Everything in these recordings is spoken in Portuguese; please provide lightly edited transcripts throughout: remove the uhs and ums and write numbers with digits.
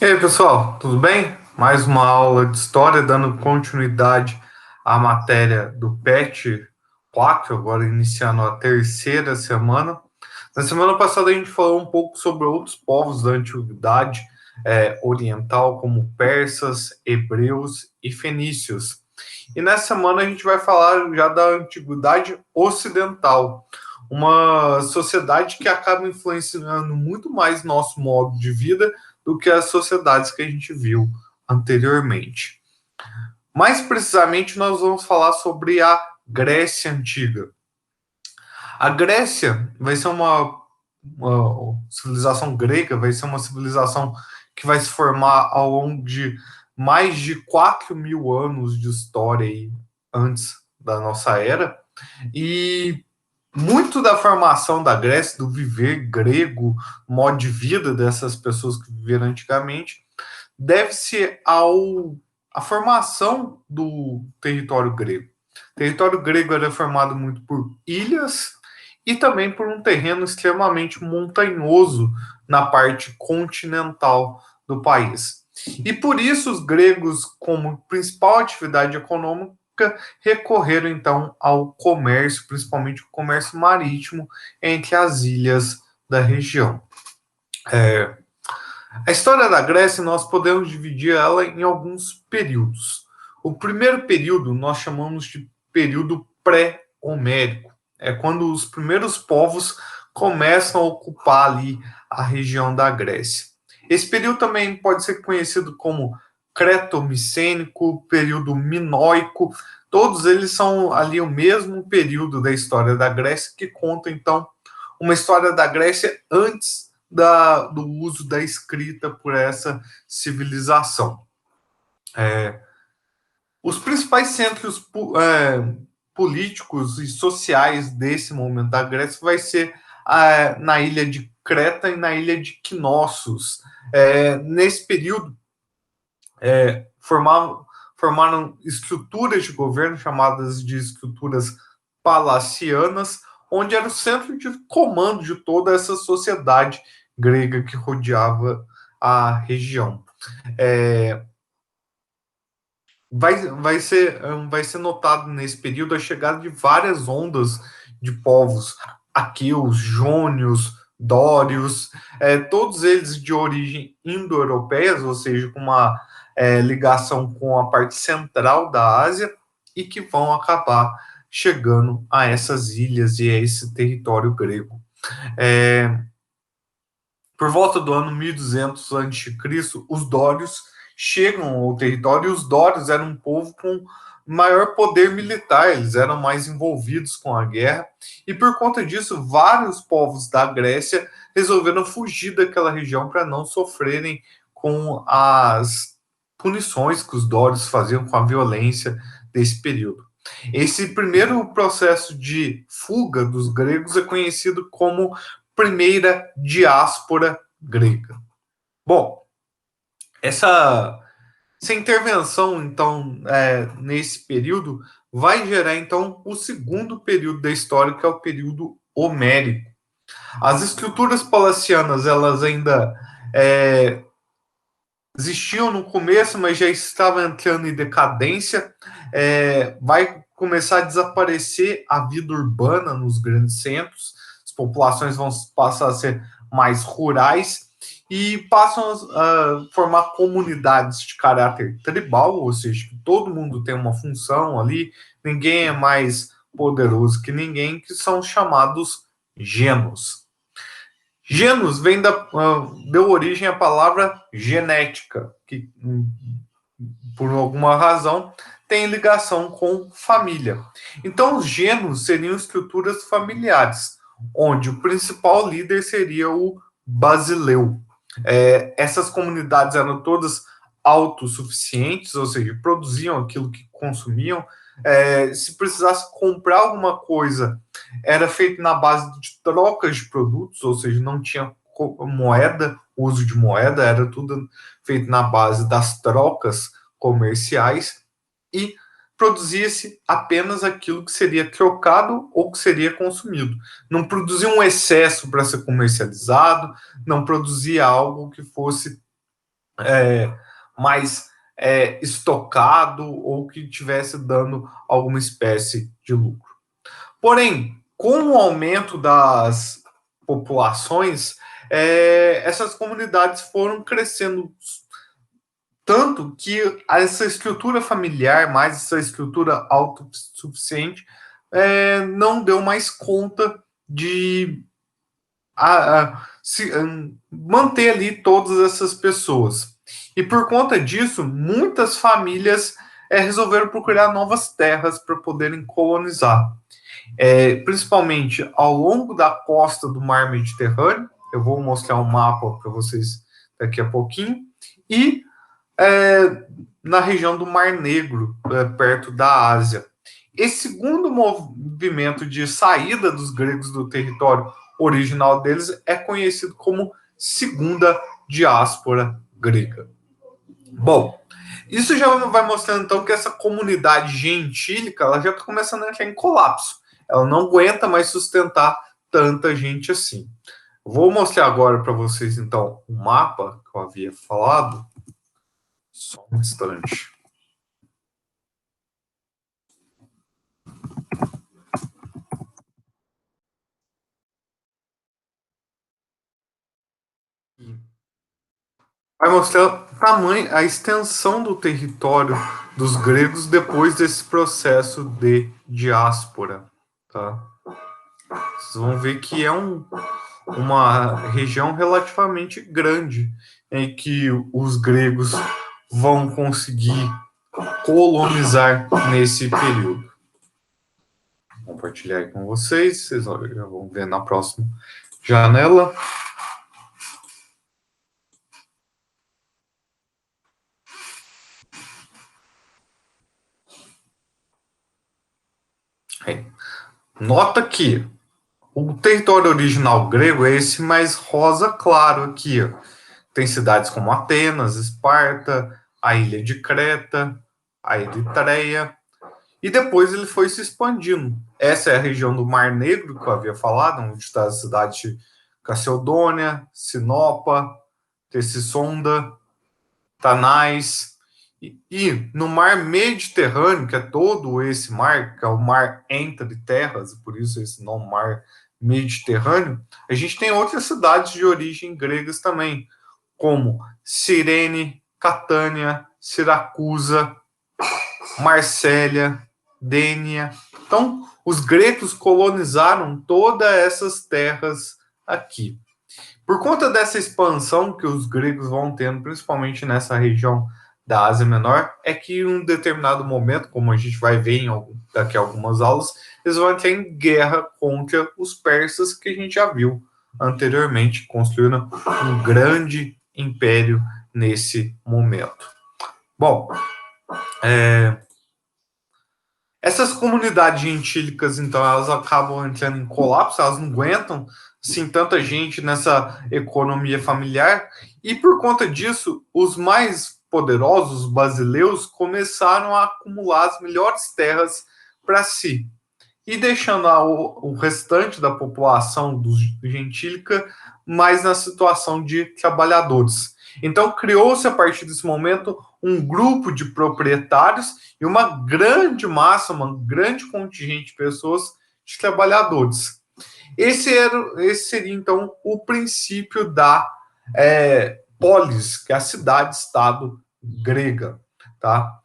E aí, pessoal, tudo bem? Mais uma aula de história, dando continuidade à matéria do PET 4, agora iniciando a terceira semana. Na semana passada a gente falou um pouco sobre outros povos da antiguidade oriental, como persas, hebreus e fenícios. E nessa semana a gente vai falar já da antiguidade ocidental, uma sociedade que acaba influenciando muito mais nosso modo de vida do que as sociedades que a gente viu anteriormente. Mais precisamente, nós vamos falar sobre a Grécia Antiga. A Grécia vai ser uma civilização grega, vai ser uma civilização que vai se formar ao longo de mais de 4.000 anos de história aí, antes da nossa era. E muito da formação da Grécia, do viver grego, modo de vida dessas pessoas que viveram antigamente, deve-se à formação do território grego. O território grego era formado muito por ilhas e também por um terreno extremamente montanhoso na parte continental do país. E por isso os gregos, como principal atividade econômica, recorreram então ao comércio, principalmente o comércio marítimo entre as ilhas da região. A história da Grécia nós podemos dividir ela em alguns períodos. O primeiro período nós chamamos de período pré-homérico. É quando os primeiros povos começam a ocupar ali a região da Grécia. Esse período também pode ser conhecido como cretomicênico, período minoico. Todos eles são ali o mesmo período da história da Grécia que conta então uma história da Grécia antes do uso da escrita por essa civilização. Os principais centros políticos e sociais desse momento da Grécia vai ser na ilha de Creta e na ilha de Knossos. Nesse período, formaram estruturas de governo chamadas de estruturas palacianas, onde era o centro de comando de toda essa sociedade grega que rodeava a região. É, vai ser notado nesse período a chegada de várias ondas de povos aqueus, jônios, dórios, todos eles de origem indo-europeias, ou seja, com uma ligação com a parte central da Ásia e que vão acabar chegando a essas ilhas e a esse território grego. Por volta do ano 1200 a.C., os dórios chegam ao território e os dórios eram um povo com maior poder militar, eles eram mais envolvidos com a guerra e por conta disso vários povos da Grécia resolveram fugir daquela região para não sofrerem com as punições que os dórios faziam com a violência desse período. Esse primeiro processo de fuga dos gregos é conhecido como primeira diáspora grega. Bom, essa intervenção, então, nesse período, vai gerar, então, o segundo período da história, que é o período homérico. As estruturas palacianas, elas ainda existiam no começo, mas já estavam entrando em decadência. Vai começar a desaparecer a vida urbana nos grandes centros, as populações vão passar a ser mais rurais e passam a formar comunidades de caráter tribal, ou seja, que todo mundo tem uma função ali, ninguém é mais poderoso que ninguém, que são chamados genos. Genus deu origem à palavra genética, que por alguma razão tem ligação com família. Então, os genos seriam estruturas familiares, onde o principal líder seria o basileu. Essas comunidades eram todas autossuficientes, ou seja, produziam aquilo que consumiam. Se precisasse comprar alguma coisa, era feito na base de trocas de produtos, ou seja, não tinha moeda, uso de moeda, era tudo feito na base das trocas comerciais e produzia-se apenas aquilo que seria trocado ou que seria consumido. Não produzia um excesso para ser comercializado, não produzia algo que fosse é, mais estocado ou que estivesse dando alguma espécie de lucro. Porém, com o aumento das populações, essas comunidades foram crescendo tanto que essa estrutura familiar, mais essa estrutura autossuficiente, não deu mais conta de manter ali todas essas pessoas. E por conta disso, muitas famílias resolveram procurar novas terras para poderem colonizar, principalmente ao longo da costa do Mar Mediterrâneo. Eu vou mostrar um mapa para vocês daqui a pouquinho. E na região do Mar Negro, perto da Ásia. Esse segundo movimento de saída dos gregos do território original deles é conhecido como Segunda Diáspora Grega. Bom, isso já vai mostrando então que essa comunidade gentílica ela já está começando a entrar em colapso. Ela não aguenta mais sustentar tanta gente assim. Vou mostrar agora para vocês então o mapa que eu havia falado. Só um instante. Vai mostrar o tamanho, a extensão do território dos gregos depois desse processo de diáspora, tá? Vocês vão ver que é uma região relativamente grande em que os gregos vão conseguir colonizar nesse período. Vou compartilhar aí com vocês, vocês já vão ver na próxima janela. Nota que o território original grego é esse mais rosa claro aqui. Ó. Tem cidades como Atenas, Esparta, a ilha de Creta, a Eritreia, e depois ele foi se expandindo. Essa é a região do Mar Negro que eu havia falado, onde está a cidade de Calcedônia, Sinopa, Tessonda, Tanais. E no Mar Mediterrâneo, que é todo esse mar, que é o mar entre terras, por isso esse nome Mar Mediterrâneo, a gente tem outras cidades de origem gregas também, como Cirene, Catânia, Siracusa, Marsella, Dênia. Então, os gregos colonizaram todas essas terras aqui. Por conta dessa expansão que os gregos vão tendo, principalmente nessa região da Ásia Menor, é que em um determinado momento, como a gente vai ver daqui a algumas aulas, eles vão entrar em guerra contra os persas, que a gente já viu anteriormente, construindo um grande império nesse momento. Bom, essas comunidades gentílicas, então, elas acabam entrando em colapso, elas não aguentam assim, tanta gente nessa economia familiar, e por conta disso, os mais poderosos, os basileus, começaram a acumular as melhores terras para si, e deixando o restante da população dos gentílica mais na situação de trabalhadores. Então, criou-se a partir desse momento um grupo de proprietários e uma grande massa, uma grande contingente de pessoas, de trabalhadores. Esse seria, então, o princípio da polis, que é a cidade-estado grega. Tá?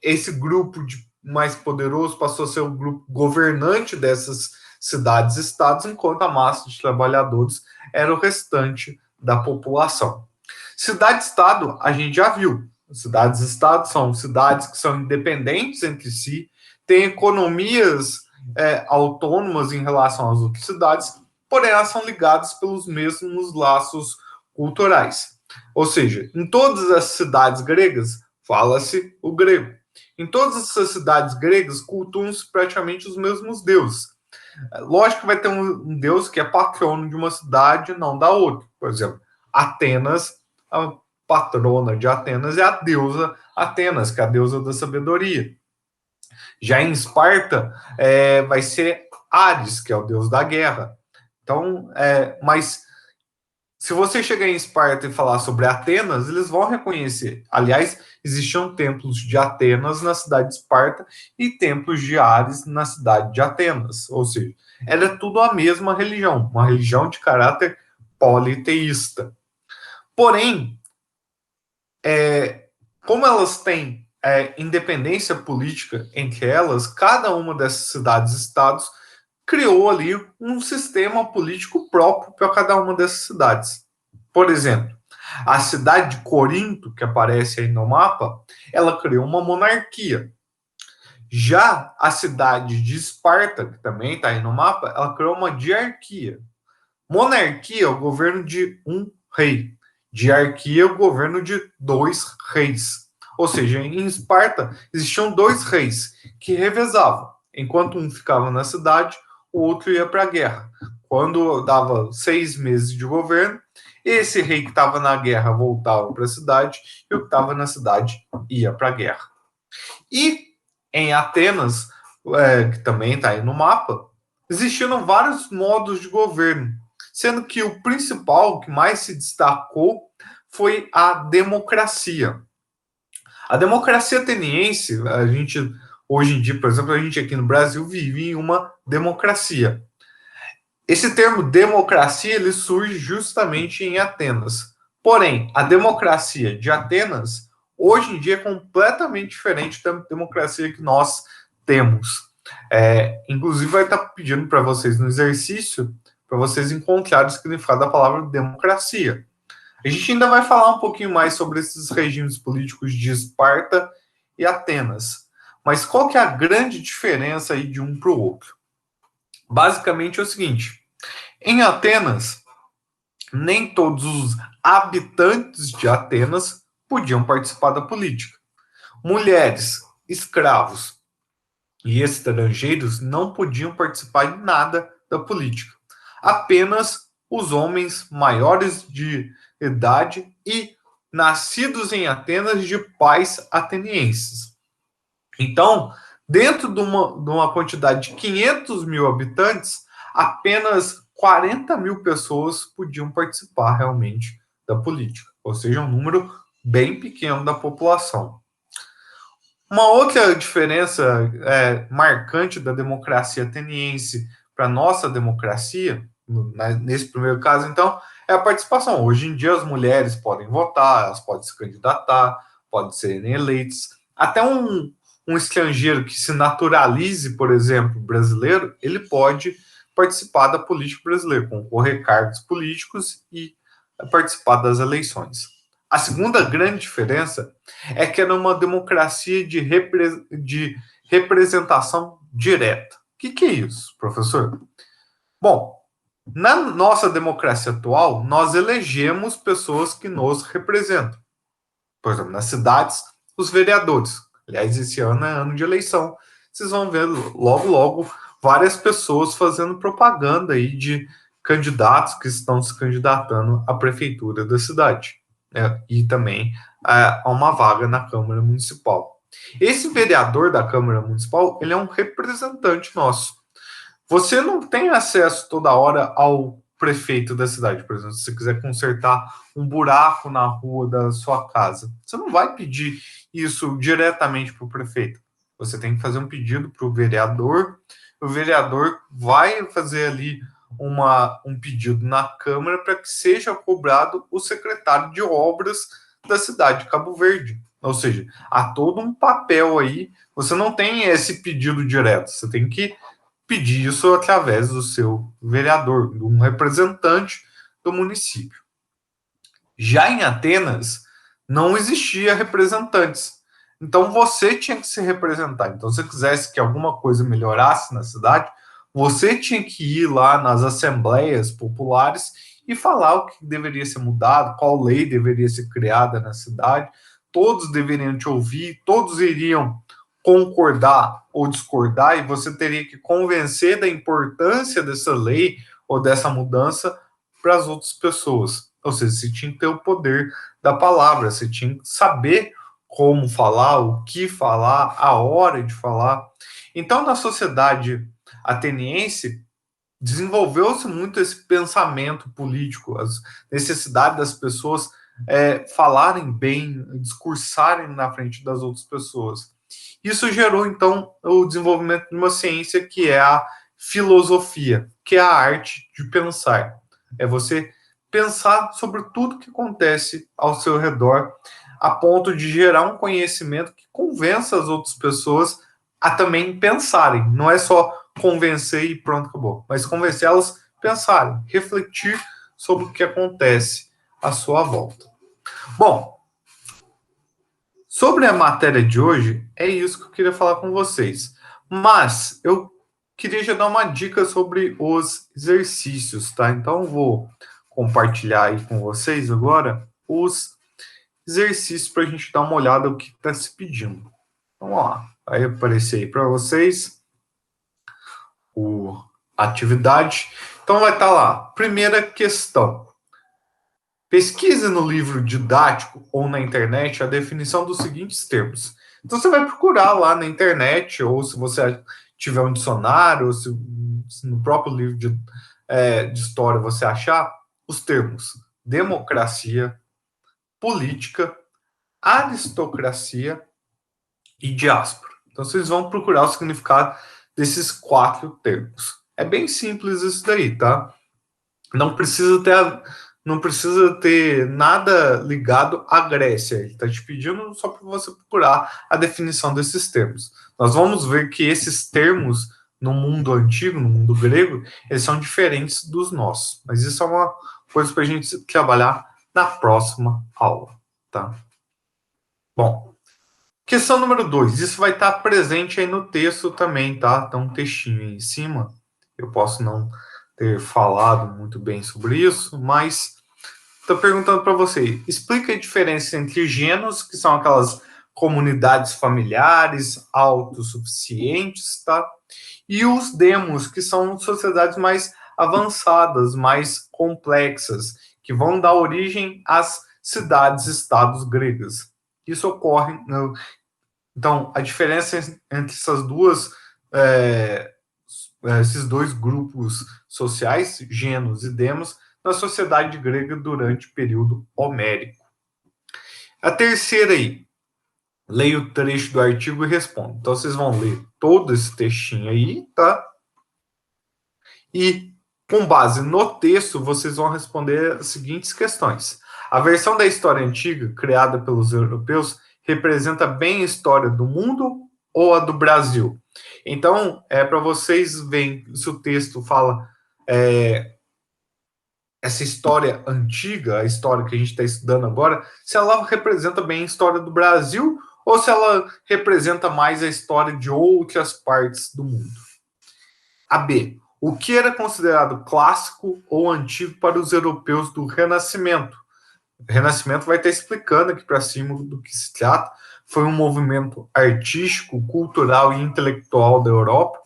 Esse grupo mais poderoso passou a ser o grupo governante dessas cidades-estados, enquanto a massa de trabalhadores era o restante da população. Cidade-estado, a gente já viu. Cidades-estado são cidades que são independentes entre si, têm economias autônomas em relação às outras cidades, porém elas são ligadas pelos mesmos laços culturais. Ou seja, em todas as cidades gregas fala-se o grego. Em todas essas cidades gregas cultuam-se praticamente os mesmos deuses. Lógico que vai ter um deus que é patrono de uma cidade, não da outra. Por exemplo, Atenas, a patrona de Atenas é a deusa Atenas, que é a deusa da sabedoria. Já em Esparta, vai ser Ares, que é o deus da guerra. Então, mas Se você chegar em Esparta e falar sobre Atenas, eles vão reconhecer. Aliás, existiam templos de Atenas na cidade de Esparta e templos de Ares na cidade de Atenas. Ou seja, era tudo a mesma religião, uma religião de caráter politeísta. Porém, como elas têm independência política entre elas, cada uma dessas cidades-estados criou ali um sistema político próprio para cada uma dessas cidades. Por exemplo, a cidade de Corinto, que aparece aí no mapa, ela criou uma monarquia. Já a cidade de Esparta, que também está aí no mapa, ela criou uma diarquia. Monarquia é o governo de um rei. Diarquia é o governo de dois reis. Ou seja, em Esparta existiam dois reis que revezavam. Enquanto um ficava na cidade, o outro ia para a guerra. Quando dava 6 meses de governo, esse rei que estava na guerra voltava para a cidade e o que estava na cidade ia para a guerra. E em Atenas, que também está aí no mapa, existiram vários modos de governo, sendo que o principal, que mais se destacou, foi a democracia. A democracia ateniense, a gente, hoje em dia, por exemplo, a gente aqui no Brasil vive em uma democracia. Esse termo democracia ele surge justamente em Atenas. Porém, a democracia de Atenas hoje em dia é completamente diferente da democracia que nós temos. Inclusive, vai estar pedindo para vocês no exercício para vocês encontrarem o significado da palavra democracia. A gente ainda vai falar um pouquinho mais sobre esses regimes políticos de Esparta e Atenas. Mas qual que é a grande diferença aí de um para o outro? Basicamente é o seguinte: em Atenas, nem todos os habitantes de Atenas podiam participar da política. Mulheres, escravos e estrangeiros não podiam participar de nada da política. Apenas os homens maiores de idade e nascidos em Atenas de pais atenienses. Então, dentro de uma quantidade de 500 mil habitantes, apenas 40 mil pessoas podiam participar realmente da política, ou seja, um número bem pequeno da população. Uma outra diferença marcante da democracia ateniense para a nossa democracia, nesse primeiro caso, então, é a participação. Hoje em dia, as mulheres podem votar, elas podem se candidatar, podem serem eleitas. Até um estrangeiro que se naturalize, por exemplo, brasileiro, ele pode participar da política brasileira, concorrer a cargos políticos e participar das eleições. A segunda grande diferença é que era uma democracia de representação direta. O que é isso, professor? Bom, na nossa democracia atual, nós elegemos pessoas que nos representam. Por exemplo, nas cidades, os vereadores. Aliás, esse ano é ano de eleição. Vocês vão ver logo, logo, várias pessoas fazendo propaganda aí de candidatos que estão se candidatando à prefeitura da cidade. E também a uma vaga na Câmara Municipal. Esse vereador da Câmara Municipal, ele é um representante nosso. Você não tem acesso toda hora ao prefeito da cidade, por exemplo, se você quiser consertar um buraco na rua da sua casa. Você não vai pedir isso diretamente para o prefeito. Você tem que fazer um pedido para o vereador vai fazer ali um pedido na Câmara para que seja cobrado o secretário de obras da cidade de Cabo Verde. Ou seja, há todo um papel aí. Você não tem esse pedido direto, você tem que pedir isso através do seu vereador, de um representante do município. Já em Atenas, não existia representantes. Então você tinha que se representar. Então, se você quisesse que alguma coisa melhorasse na cidade, você tinha que ir lá nas assembleias populares e falar o que deveria ser mudado, qual lei deveria ser criada na cidade. Todos deveriam te ouvir, todos iriam concordar ou discordar, e você teria que convencer da importância dessa lei ou dessa mudança para as outras pessoas. Ou seja, você tinha que ter o poder da palavra, você tinha que saber como falar, o que falar, a hora de falar. Então, na sociedade ateniense, desenvolveu-se muito esse pensamento político, as necessidades das pessoas falarem bem, discursarem na frente das outras pessoas. Isso gerou, então, o desenvolvimento de uma ciência que é a filosofia, que é a arte de pensar. É você pensar sobre tudo que acontece ao seu redor, a ponto de gerar um conhecimento que convença as outras pessoas a também pensarem. Não é só convencer e pronto, acabou. Mas convencer elas a pensarem, refletir sobre o que acontece à sua volta. Bom, sobre a matéria de hoje, é isso que eu queria falar com vocês. Mas eu queria já dar uma dica sobre os exercícios, tá? Então eu vou compartilhar aí com vocês agora os exercícios para a gente dar uma olhada no que está se pedindo. Vamos lá. Vai aparecer aí para vocês a atividade. Então vai estar lá. Primeira questão. Pesquise no livro didático ou na internet a definição dos seguintes termos. Então você vai procurar lá na internet, ou se você tiver um dicionário, ou se no próprio livro de história você achar os termos democracia, política, aristocracia e diáspora. Então vocês vão procurar o significado desses 4 termos. É bem simples isso daí, tá? Não precisa ter, não precisa ter nada ligado à Grécia. Ele está te pedindo só para você procurar a definição desses termos. Nós vamos ver que esses termos no mundo antigo, no mundo grego, eles são diferentes dos nossos. Mas isso é uma coisa para a gente trabalhar na próxima aula, tá? Bom, questão número 2. Isso vai estar presente aí no texto também, tá? Tem um textinho aí em cima. Eu posso não ter falado muito bem sobre isso, mas estou perguntando para você. Explica a diferença entre gêneros, que são aquelas comunidades familiares autossuficientes, tá? E os demos, que são sociedades mais avançadas, mais complexas, que vão dar origem às cidades-estados gregas. Isso ocorre no, então, a diferença entre esses dois grupos sociais, genos e demos, na sociedade grega durante o período homérico. A terceira aí, leia o trecho do artigo e responda. Então, vocês vão ler todo esse textinho aí, tá? E, com base no texto, vocês vão responder as seguintes questões. A versão da história antiga, criada pelos europeus, representa bem a história do mundo ou a do Brasil? Então, para vocês verem se o texto fala essa história antiga, a história que a gente está estudando agora, se ela representa bem a história do Brasil ou se ela representa mais a história de outras partes do mundo. A B. O que era considerado clássico ou antigo para os europeus do Renascimento? O Renascimento vai estar explicando aqui para cima do que se trata. Foi um movimento artístico, cultural e intelectual da Europa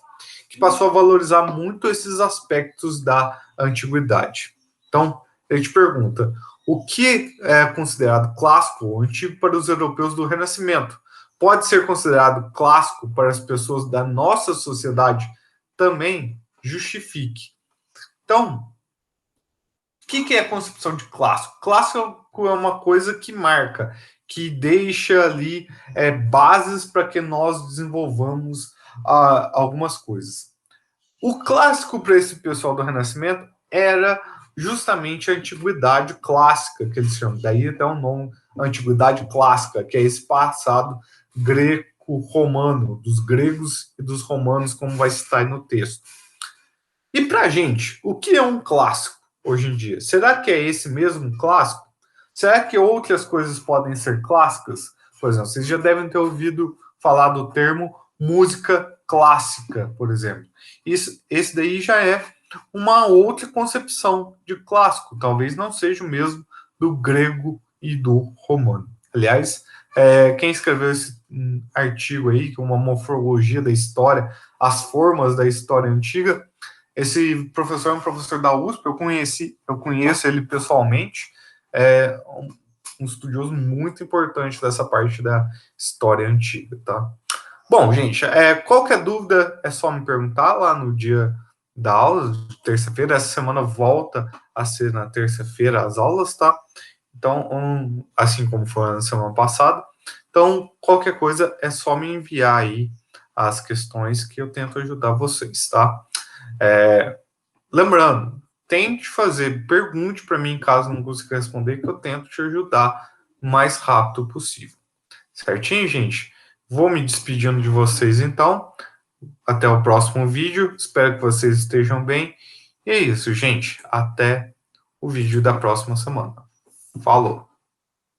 que passou a valorizar muito esses aspectos da antiguidade. Então, ele te pergunta, o que é considerado clássico ou antigo para os europeus do Renascimento? Pode ser considerado clássico para as pessoas da nossa sociedade também? Justifique. Então, o que é a concepção de clássico? Clássico é uma coisa que marca, que deixa ali bases para que nós desenvolvamos algumas coisas. O clássico para esse pessoal do Renascimento era justamente a antiguidade clássica, que eles chamam. Daí até o nome, antiguidade clássica, que é esse passado greco-romano, dos gregos e dos romanos, como vai estar aí no texto. E para a gente, o que é um clássico hoje em dia? Será que é esse mesmo clássico? Será que outras coisas podem ser clássicas? Por exemplo, vocês já devem ter ouvido falar do termo música clássica, por exemplo. Esse daí já é uma outra concepção de clássico. Talvez não seja o mesmo do grego e do romano. Aliás, quem escreveu esse artigo aí, que é uma morfologia da história, as formas da história antiga, esse professor é um professor da USP, eu conheço ele pessoalmente, é um estudioso muito importante dessa parte da história antiga, tá? Bom, gente, qualquer dúvida é só me perguntar lá no dia da aula, de terça-feira. Essa semana volta a ser na terça-feira as aulas, tá? Então, assim como foi na semana passada. Então, qualquer coisa é só me enviar aí as questões que eu tento ajudar vocês, tá? Lembrando, tente fazer, pergunte para mim caso não consiga responder, que eu tento te ajudar o mais rápido possível. Certinho, gente? Vou me despedindo de vocês então. Até o próximo vídeo. Espero que vocês estejam bem. E é isso, gente. Até o vídeo da próxima semana. Falou!